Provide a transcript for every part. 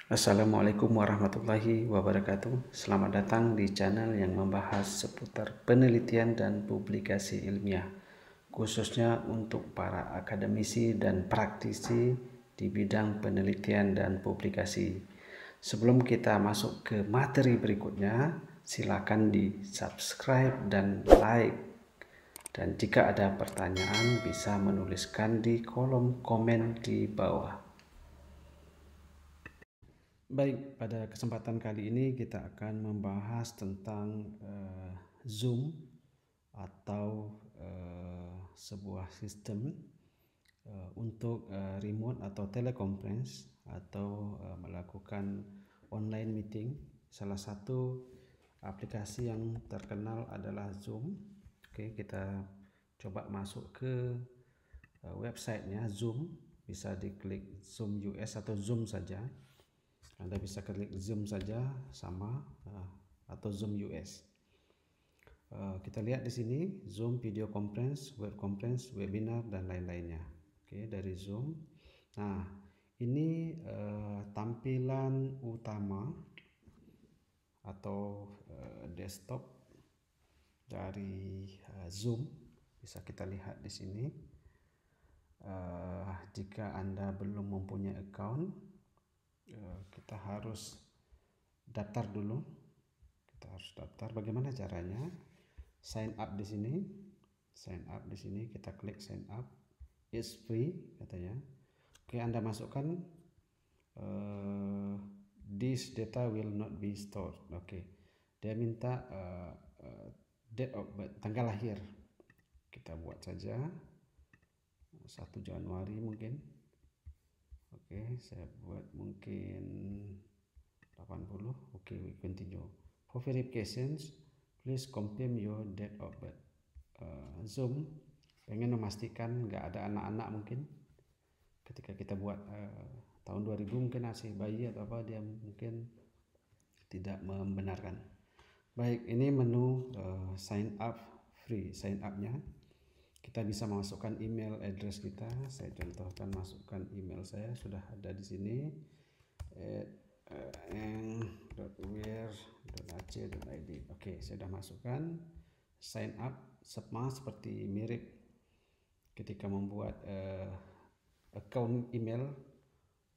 Assalamualaikum warahmatullahi wabarakatuh. Selamat datang di channel yang membahas seputar penelitian dan publikasi ilmiah, khususnya untuk para akademisi dan praktisi di bidang penelitian dan publikasi. Sebelum kita masuk ke materi berikutnya, silakan di-subscribe dan like. Dan jika ada pertanyaan, bisa menuliskan di kolom komen di bawah. Baik, pada kesempatan kali ini kita akan membahas tentang Zoom atau sebuah sistem untuk remote atau teleconference atau melakukan online meeting. Salah satu aplikasi yang terkenal adalah Zoom. Oke, kita coba masuk ke websitenya Zoom. Bisa diklik Zoom US atau Zoom saja. Anda bisa klik Zoom saja sama atau Zoom US. Kita lihat di sini Zoom video conference, web conference, webinar dan lain-lainnya. Oke, dari Zoom. Nah, ini tampilan utama atau desktop dari Zoom. Bisa kita lihat di sini. Jika Anda belum mempunyai account, kita harus daftar dulu. Kita harus daftar. Bagaimana caranya? Sign up di sini. Sign up di sini. Kita klik sign up. It's free katanya. Oke, Anda masukkan this data will not be stored. Oke. Dia minta date of birth, tanggal lahir. Kita buat saja 1 Januari mungkin. Oke, saya buat mungkin 80. Oke, we continue. For verifications, please confirm your date of birth. Zoom pengen memastikan nggak ada anak-anak mungkin. Ketika kita buat tahun 2000 mungkin masih bayi atau apa, dia mungkin tidak membenarkan. Baik, ini menu sign up free, sign up-nya. Kita bisa masukkan email address kita. Saya contohkan masukkan email saya, sudah ada di sini. eng.where.ac.id. Oke, saya sudah masukkan. Sign up sama seperti mirip ketika membuat account email.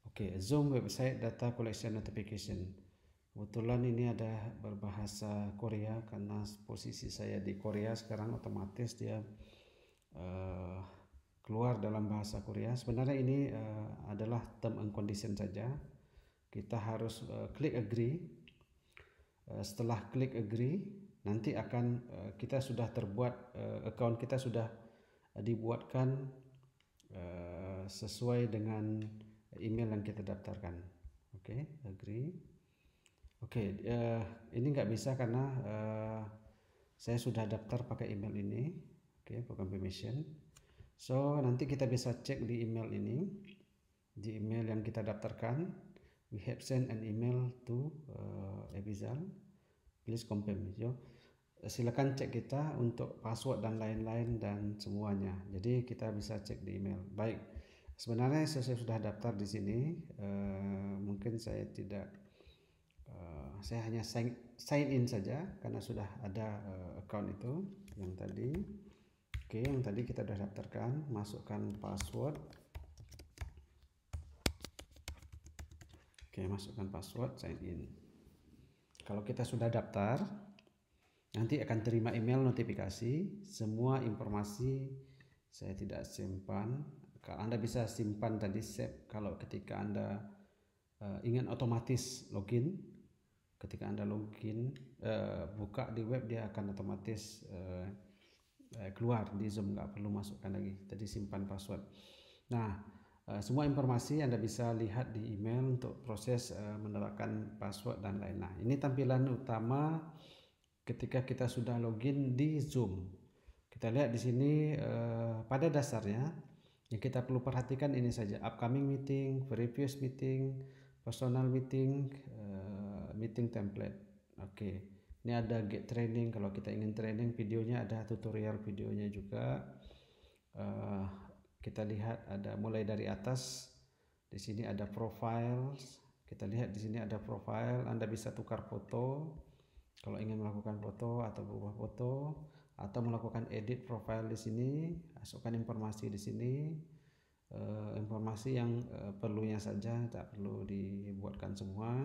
Oke, Zoom website data collection notification. Kebetulan ini ada berbahasa Korea karena posisi saya di Korea sekarang, otomatis dia keluar dalam bahasa Korea. Sebenarnya ini adalah term and condition saja. Kita harus klik agree. Setelah klik agree, nanti akan kita sudah terbuat account kita sudah dibuatkan sesuai dengan email yang kita daftarkan. Oke, agree. Oke, ini nggak bisa karena saya sudah daftar pakai email ini. Oke, for confirmation. So nanti kita bisa cek di email ini, di email yang kita daftarkan. We have sent an email to Ebizal. Please confirm. Silakan cek kita untuk password dan lain-lain dan semuanya. Jadi kita bisa cek di email. Baik. Sebenarnya saya sudah daftar di sini. Mungkin saya tidak. Saya hanya sign in saja karena sudah ada account itu yang tadi. Oke, yang tadi kita sudah daftarkan, masukkan password. Oke, masukkan password, sign in. Kalau kita sudah daftar, nanti akan terima email notifikasi. Semua informasi saya tidak simpan. Kalau Anda bisa simpan tadi save kalau ketika Anda ingin otomatis login. Ketika Anda login, buka di web, dia akan otomatis keluar di Zoom, nggak perlu masukkan lagi. Tadi simpan password. Nah, semua informasi Anda bisa lihat di email untuk proses menerapkan password dan lain. Nah, ini tampilan utama ketika kita sudah login di Zoom. Kita lihat di sini pada dasarnya yang kita perlu perhatikan ini saja: upcoming meeting, previous meeting, personal meeting, meeting template. Oke, ini ada get training. Kalau kita ingin training, videonya ada, tutorial videonya juga. Kita lihat ada mulai dari atas. Di sini ada profiles, Kita lihat di sini ada profile, Anda bisa tukar foto kalau ingin melakukan foto atau berubah foto, atau melakukan edit profile di sini, masukkan informasi di sini, informasi yang perlunya saja, tak perlu dibuatkan semua.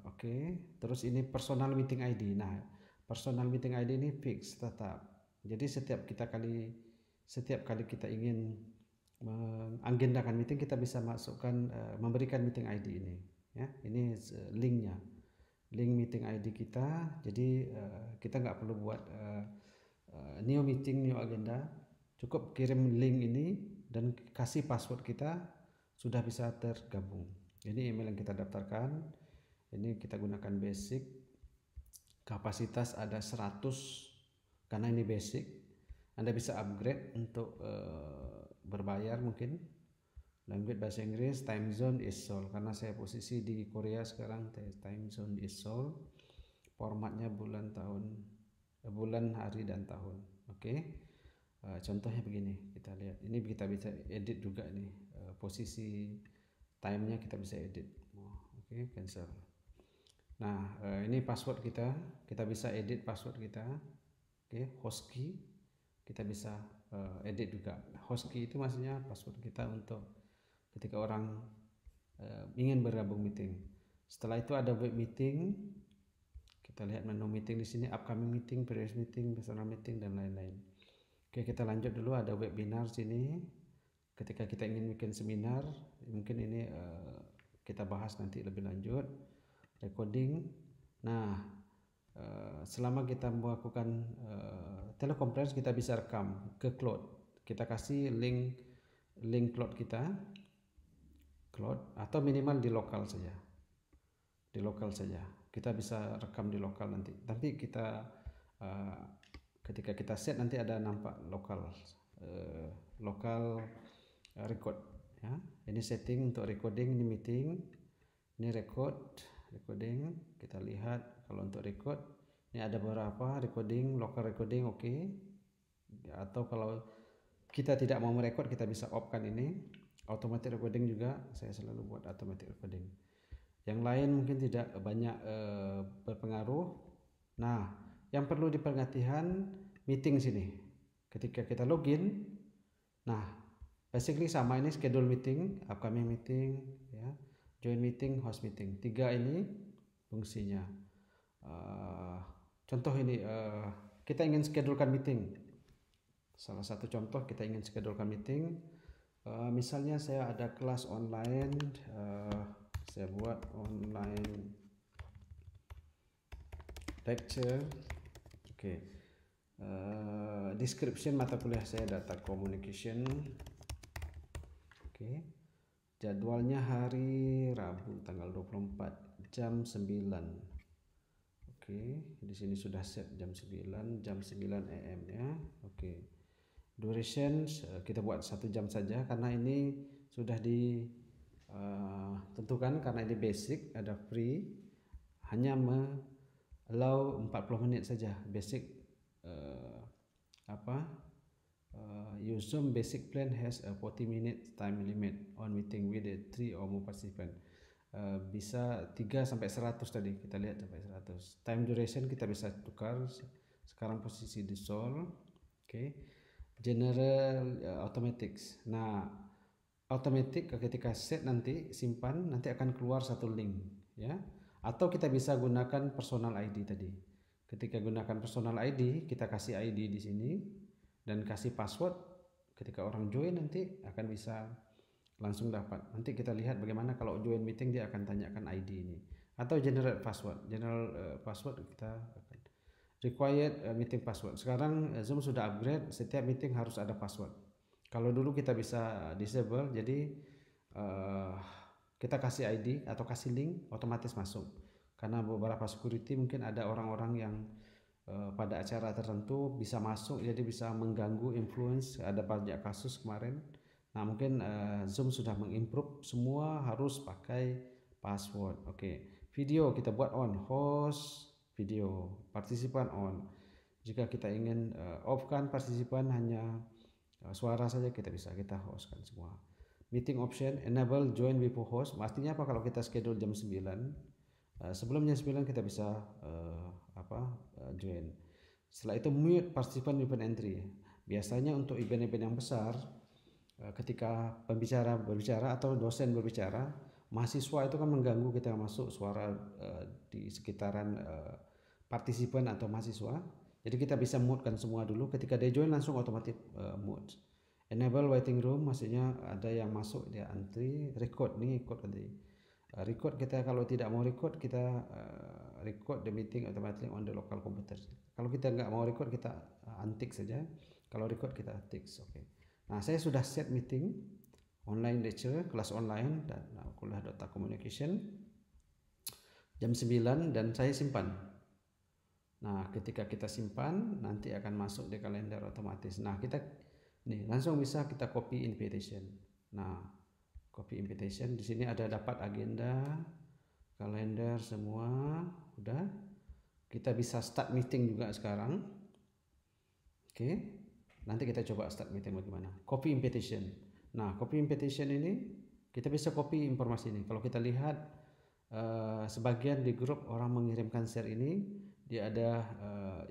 Oke. Terus ini personal meeting ID. Nah, personal meeting ID ini fix, tetap. Jadi setiap kali kita ingin mengagendakan meeting, kita bisa masukkan, memberikan meeting ID ini, ya. Ini linknya, link meeting ID kita. Jadi kita nggak perlu buat new meeting, new agenda, cukup kirim link ini dan kasih password kita, sudah bisa tergabung. Ini email yang kita daftarkan. Ini kita gunakan basic, kapasitas ada 100 karena ini basic. Anda bisa upgrade untuk berbayar mungkin. Language bahasa Inggris, time zone is Seoul, karena saya posisi di Korea sekarang, time zone is Seoul. Formatnya bulan, hari dan tahun. Oke. Contohnya begini, kita lihat. Ini kita bisa edit juga nih, posisi time-nya kita bisa edit. Oke, cancel. Nah, ini password kita bisa edit password kita. Oke, host key kita bisa edit juga. Host key itu maksudnya password kita untuk ketika orang ingin bergabung meeting. Setelah itu ada web meeting. Kita lihat menu meeting di sini, upcoming meeting, previous meeting, personal meeting, dan lain-lain. Oke, kita lanjut dulu. Ada webinar sini. Ketika kita ingin bikin seminar, mungkin ini kita bahas nanti lebih lanjut. Recording. Nah, selama kita melakukan telekonferensi, kita bisa rekam ke cloud. Kita kasih link cloud kita, atau minimal di lokal saja. Di lokal saja. Kita bisa rekam di lokal nanti. Tapi kita ketika kita set nanti ada nampak lokal record, ya. Ini setting untuk recording, ini meeting, ini recording. Kita lihat kalau untuk record ini ada beberapa recording, local recording, oke. Atau kalau kita tidak mau merekod, kita bisa off kan ini. Automatic recording juga saya selalu buat automatic recording. Yang lain mungkin tidak banyak berpengaruh. Nah, yang perlu diperhatikan meeting sini. Ketika kita login, nah basically sama, ini schedule meeting, upcoming meeting, ya, join meeting, host meeting. 3 ini fungsinya. Contoh ini, kita ingin schedulekan meeting. Salah satu contoh kita ingin schedulekan meeting. Misalnya saya ada kelas online, saya buat online lecture. Oke. Description mata kuliah saya data communication. Oke. Jadwalnya hari Rabu tanggal 24 jam 9. Oke, di sini sudah set jam 9 AM ya. Oke. Duration kita buat 1 jam saja karena ini sudah ditentukan, karena ini basic, ada free, hanya allow 40 menit saja. Basic use Zoom basic plan has a 40 minute time limit on meeting with 3 or more participant. Bisa 3 sampai 100 tadi, kita lihat sampai 100. Time duration kita bisa tukar, sekarang posisi di Seoul. Oke. General automatics. Nah, automatic ketika set nanti simpan, nanti akan keluar satu link, ya. Atau kita bisa gunakan personal ID tadi. Ketika gunakan personal ID, kita kasih ID di sini dan kasih password. Ketika orang join nanti akan bisa langsung dapat. Nanti kita lihat bagaimana kalau join meeting dia akan tanyakan ID ini. Atau general password. Password kita akan required meeting password. Sekarang Zoom sudah upgrade, setiap meeting harus ada password. Kalau dulu kita bisa disable, jadi kita kasih ID atau kasih link, otomatis masuk. Karena beberapa security mungkin ada orang-orang yang pada acara tertentu bisa masuk, jadi bisa mengganggu, influence. Ada banyak kasus kemarin. Nah, mungkin Zoom sudah mengimprove, semua harus pakai password. Oke. Video kita buat on, host video, partisipan on. Jika kita ingin off kan partisipan, hanya suara saja, kita bisa kita hostkan semua. meeting option, enable join before host. Artinya apa? Kalau kita schedule jam 9, sebelum jam 9 kita bisa join. Setelah itu mute participant event entry. Biasanya untuk event-event yang besar, ketika pembicara berbicara atau dosen berbicara, mahasiswa itu kan mengganggu kita masuk suara di sekitaran partisipan atau mahasiswa. Jadi kita bisa mutekan semua dulu. Ketika dia join langsung otomatis mute. Enable waiting room, maksudnya ada yang masuk dia antri. Record nih, ikut nanti. Record kita, kalau tidak mau record kita record the meeting automatically on the local computer. Kalau kita nggak mau record kita untick saja. Kalau record kita tick. Oke. Nah, saya sudah set meeting online lecture, kelas online dan kuliah data communication jam 9 dan saya simpan. Nah, ketika kita simpan nanti akan masuk di kalender otomatis. Nah, kita nih langsung bisa kita copy invitation. Nah, copy invitation di sini ada dapat agenda, kalender semua udah. Kita bisa start meeting juga sekarang. Oke. Nanti kita coba start meeting bagaimana. Copy invitation. Nah, copy invitation ini kita bisa copy informasi ini. Kalau kita lihat sebagian di grup orang mengirimkan share ini, dia ada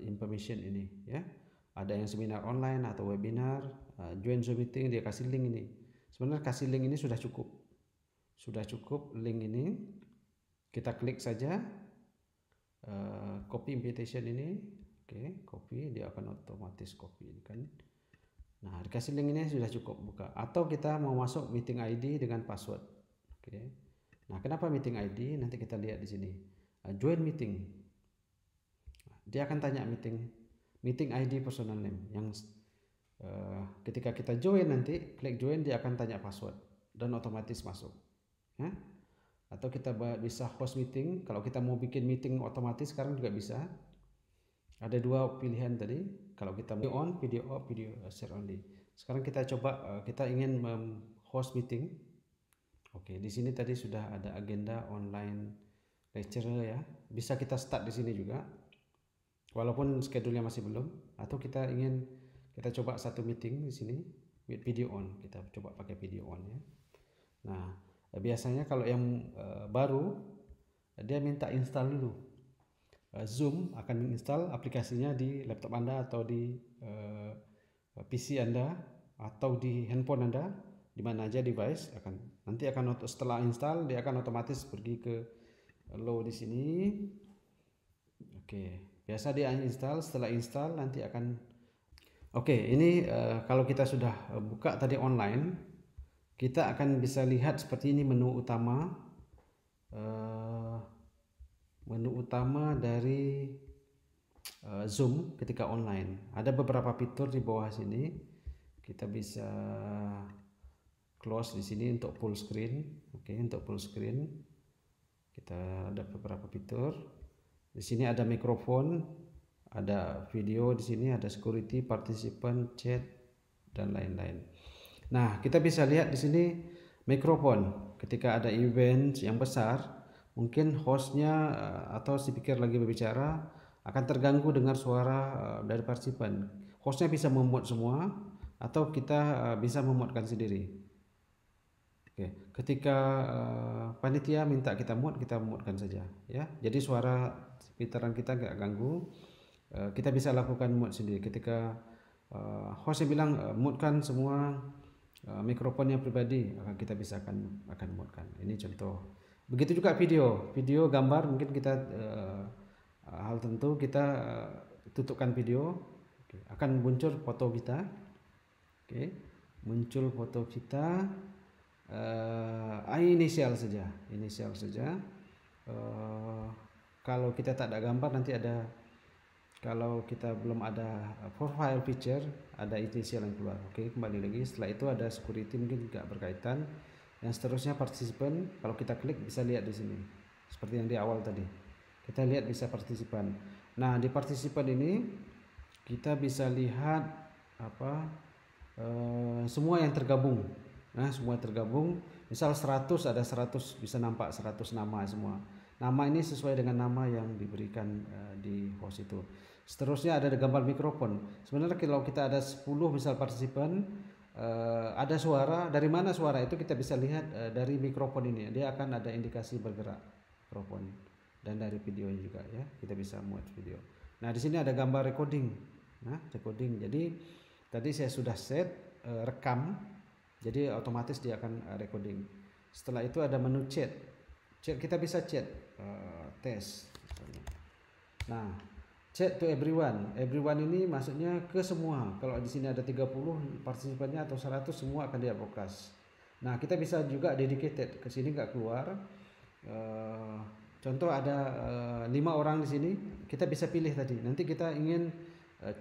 information ini ya. Ada yang seminar online atau webinar, join Zoom meeting, dia kasih link ini. Sebenarnya kasih link ini sudah cukup. Sudah cukup link ini. Kita klik saja copy invitation ini. Oke, copy, dia akan otomatis copy ini kan. Nah, dikasih link ini sudah cukup buka. Atau kita mau masuk meeting ID dengan password. Oke. Nah, kenapa meeting ID? Nanti kita lihat di sini. Join meeting. Dia akan tanya meeting ID personal name yang ketika kita join nanti klik join dia akan tanya password dan otomatis masuk. Ya. Atau kita bisa host meeting. Kalau kita mau bikin meeting otomatis sekarang juga bisa. Ada dua pilihan tadi. Kalau kita video on, video off, video share only. Sekarang kita coba kita ingin host meeting. Oke, di sini tadi sudah ada agenda online lecture ya. Bisa kita start di sini juga. Walaupun schedule-nya masih belum. Atau kita coba satu meeting di sini with video on. Kita coba pakai video on ya. Nah, biasanya kalau yang baru dia minta install dulu. Zoom akan menginstal aplikasinya di laptop Anda atau di PC Anda atau di handphone Anda, di mana aja device nanti akan setelah install dia akan otomatis pergi ke low di sini. Oke, biasa dia install, setelah install nanti akan ini kalau kita sudah buka tadi online, kita akan bisa lihat seperti ini menu utama. Menu utama dari Zoom ketika online. Ada beberapa fitur di bawah sini. Kita bisa close di sini untuk full screen. Oke, untuk full screen kita ada beberapa fitur. Di sini ada mikrofon, ada video di sini, ada security, participant, chat dan lain-lain. Nah, kita bisa lihat di sini mikrofon. Ketika ada event yang besar, mungkin hostnya atau speaker lagi berbicara akan terganggu dengar suara dari partisipan. Hostnya bisa memut semua atau kita bisa memutkan sendiri. Oke, ketika panitia minta kita mutkan saja ya. Jadi suara sekitaran kita nggak ganggu. Kita bisa lakukan mute sendiri. Ketika hostnya bilang mutkan semua mikrofonnya pribadi, kita bisa akan mutkan. Ini contoh. Begitu juga video gambar mungkin kita hal tentu kita tutupkan video, akan muncul foto kita. Muncul foto kita, inisial saja. Kalau kita tak ada gambar nanti ada, kalau kita belum ada profile picture ada inisial yang keluar. Kembali lagi setelah itu ada security mungkin juga berkaitan. Yang seterusnya partisipan, kalau kita klik bisa lihat di sini seperti yang di awal tadi. Kita lihat bisa partisipan. Nah, di partisipan ini kita bisa lihat semua yang tergabung. Nah, semua tergabung. Misal 100 ada 100, bisa nampak 100 nama semua. Nama ini sesuai dengan nama yang diberikan di host itu. Seterusnya ada gambar mikrofon. Sebenarnya kalau kita ada 10 misal partisipan, ada suara. Dari mana suara itu kita bisa lihat dari mikrofon ini. Dia akan ada indikasi bergerak mikrofon, dan dari videonya juga ya. Kita bisa muat video. Nah, di sini ada gambar recording. Nah, recording. Jadi tadi saya sudah set rekam. Jadi otomatis dia akan recording. Setelah itu ada menu chat. Chat kita bisa chat tes. Nah, chat to everyone. Everyone ini maksudnya ke semua. Kalau di sini ada 30 partisipannya atau 100, semua akan dia broadcast. Nah, kita bisa juga dedicated, ke sini nggak keluar. Contoh ada 5 orang di sini, kita bisa pilih tadi. Nanti kita ingin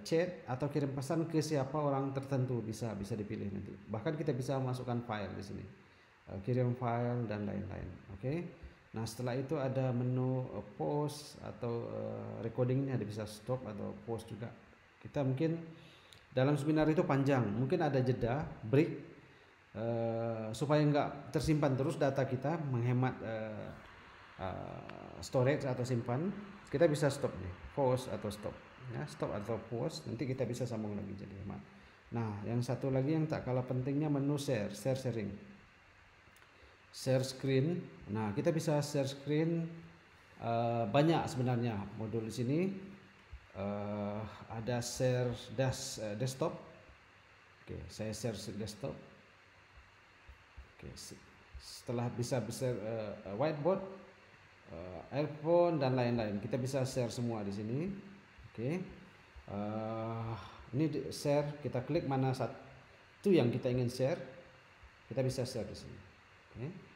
chat atau kirim pesan ke siapa orang tertentu, bisa dipilih nanti. Bahkan kita bisa masukkan file di sini. Kirim file dan lain-lain. Oke. Nah, setelah itu ada menu pause atau recording, ini ada bisa stop atau pause juga. Kita mungkin dalam seminar itu panjang, mungkin ada jeda, break, supaya nggak tersimpan terus data kita, menghemat storage atau simpan. Kita bisa stop nih, pause atau stop. Ya, stop atau pause, nanti kita bisa sambung lagi jadi hemat. Nah, yang satu lagi yang tak kalah pentingnya menu sharing. Share screen. Nah, kita bisa share screen banyak sebenarnya modul di sini. Ada share desktop. Oke, saya share desktop. Oke, setelah bisa whiteboard, iPhone dan lain-lain, kita bisa share semua di sini. Oke, ini share, kita klik mana satu yang kita ingin share, kita bisa share di sini. Oke.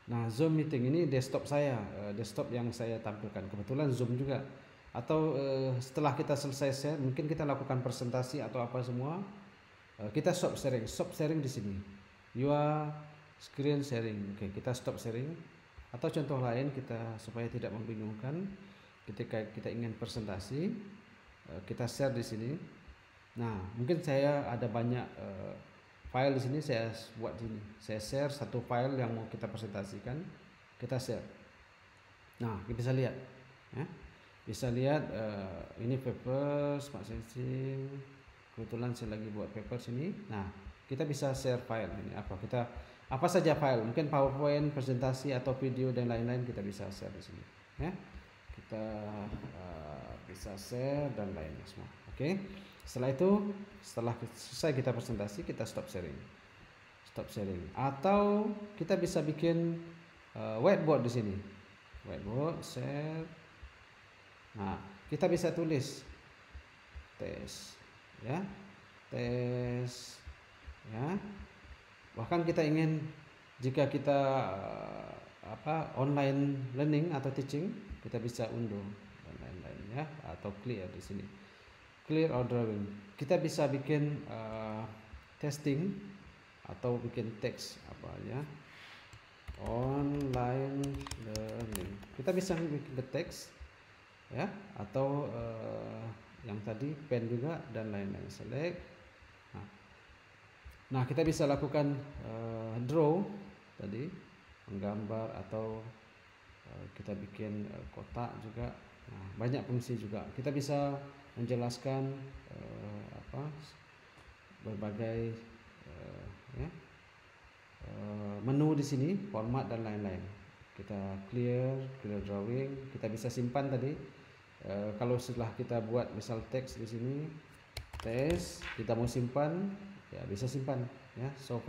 Nah, Zoom meeting ini desktop saya, desktop yang saya tampilkan. Kebetulan Zoom juga. Atau setelah kita selesai share, mungkin kita lakukan presentasi atau apa semua, kita stop sharing di sini. Your screen sharing. Oke, kita stop sharing. Atau contoh lain kita supaya tidak membingungkan, ketika kita ingin presentasi, kita share di sini. Nah, mungkin saya ada banyak file di sini, saya buat di sini. Saya share satu file yang mau kita presentasikan, kita share. Nah, kita bisa lihat, ya. Bisa lihat ini paper smart sensing. Kebetulan saya lagi buat paper sini. Nah, kita bisa share file ini apa saja file, mungkin PowerPoint, presentasi atau video dan lain-lain, kita bisa share di sini. Ya, kita bisa share dan lainnya semua. Oke. Setelah itu, setelah selesai kita presentasi, kita stop sharing. Atau kita bisa bikin whiteboard di sini. Whiteboard, share. Nah, kita bisa tulis tes, ya, tes, ya. Bahkan kita ingin, jika kita online learning atau teaching, kita bisa unduh dan lain-lain, ya, atau clear di sini. Clear or drawing. Kita bisa bikin testing atau bikin teks apa ya. Online learning. Kita bisa bikin teks, ya, atau yang tadi pen juga dan lain-lain. Select. Nah, kita bisa lakukan draw tadi, menggambar, atau kita bikin kotak juga. Nah, banyak fungsi juga. Kita bisa menjelaskan berbagai menu di sini, format dan lain-lain. Kita clear drawing, kita bisa simpan tadi. Kalau setelah kita buat misal teks di sini, tes, kita mau simpan, ya bisa simpan, ya. Show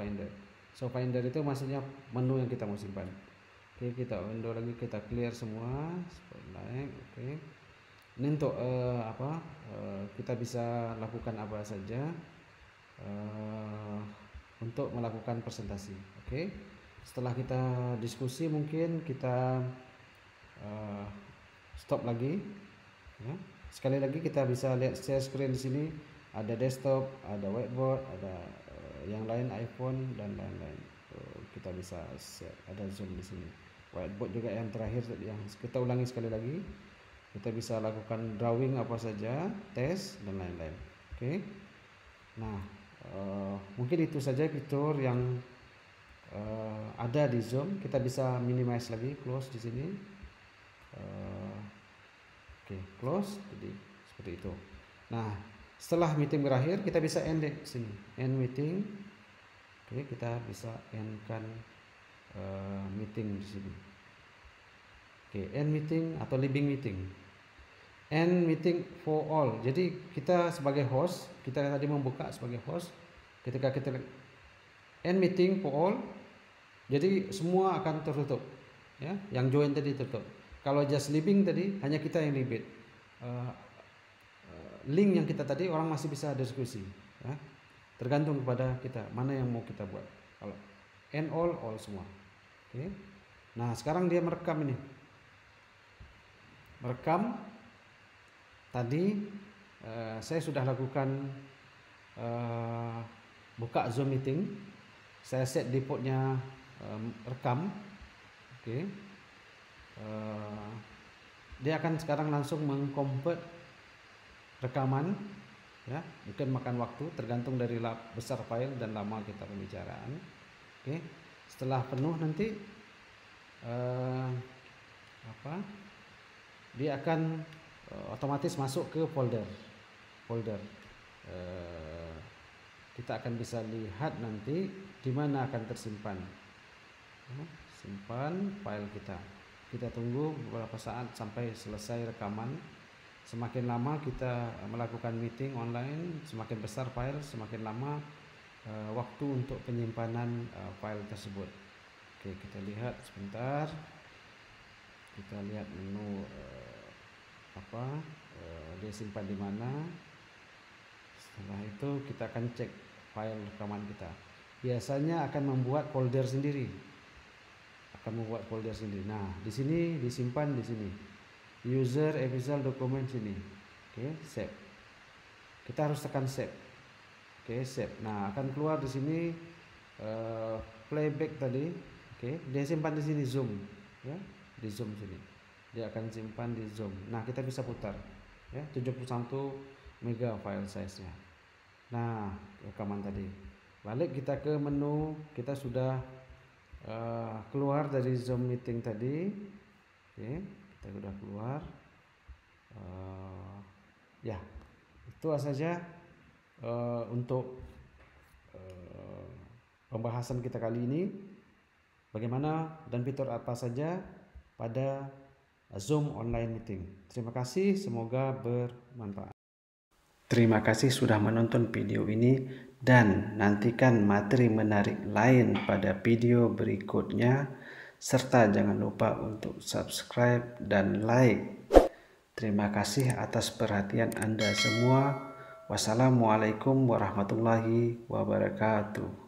finder itu maksudnya menu yang kita mau simpan. Oke, kita window lagi, kita clear semua, spotlight. Oke. Ini untuk kita bisa lakukan apa saja untuk melakukan presentasi. Oke. Setelah kita diskusi, mungkin kita stop lagi, ya. Sekali lagi kita bisa lihat share screen di sini, ada desktop, ada whiteboard, ada yang lain iPhone dan lain-lain. Kita bisa share, ada Zoom di sini. Whiteboard juga yang terakhir, yang kita ulangi sekali lagi. Kita bisa lakukan drawing apa saja, tes dan lain-lain. Oke. Nah, mungkin itu saja fitur yang ada di Zoom. Kita bisa minimize lagi, close di sini. Oke, close. Jadi seperti itu. Nah, setelah meeting berakhir, kita bisa end di sini. End meeting. Oke, kita bisa end-kan meeting di sini. Oke, end meeting atau leaving meeting. End meeting for all. Jadi kita sebagai host, kita tadi membuka sebagai host. Ketika kita end meeting for all, jadi semua akan tertutup. Ya, yang join tadi tertutup. Kalau just leaving tadi hanya kita yang leave it. Link yang kita tadi orang masih bisa diskusi. Ya. Tergantung kepada kita mana yang mau kita buat. Kalau end all semua. Oke. Nah sekarang dia merekam ini. Merekam. Tadi saya sudah lakukan buka Zoom meeting. Saya set defaultnya rekam. Oke. Dia akan sekarang langsung mengconvert rekaman. Ya, mungkin makan waktu tergantung dari besar file dan lama kita pembicaraan. Oke. Setelah penuh nanti dia akan otomatis masuk ke folder. Kita akan bisa lihat nanti di mana akan tersimpan. Simpan file kita. Kita tunggu beberapa saat sampai selesai rekaman. Semakin lama kita melakukan meeting online, semakin besar file, semakin lama waktu untuk penyimpanan file tersebut. Oke, kita lihat sebentar. Kita lihat menu dia simpan di mana. Setelah itu kita akan cek file rekaman kita. Biasanya akan membuat folder sendiri. Nah, di sini disimpan di sini. User episode dokumen sini. Oke, save. Kita harus tekan save. Oke, save. Nah, akan keluar di sini playback tadi. Oke, dia simpan di sini Zoom, ya. Di Zoom sini. Dia akan simpan di Zoom. Nah, kita bisa putar, ya, 71 mega file size-nya. Nah, rekaman tadi. Balik kita ke menu, kita sudah keluar dari Zoom meeting tadi. Oke, kita sudah keluar. Ya, itu saja untuk pembahasan kita kali ini. Bagaimana dan fitur apa saja pada Zoom online meeting. Terima kasih, semoga bermanfaat. Terima kasih sudah menonton video ini dan nantikan materi menarik lain pada video berikutnya, serta jangan lupa untuk subscribe dan like. Terima kasih atas perhatian Anda semua. Wassalamualaikum warahmatullahi wabarakatuh.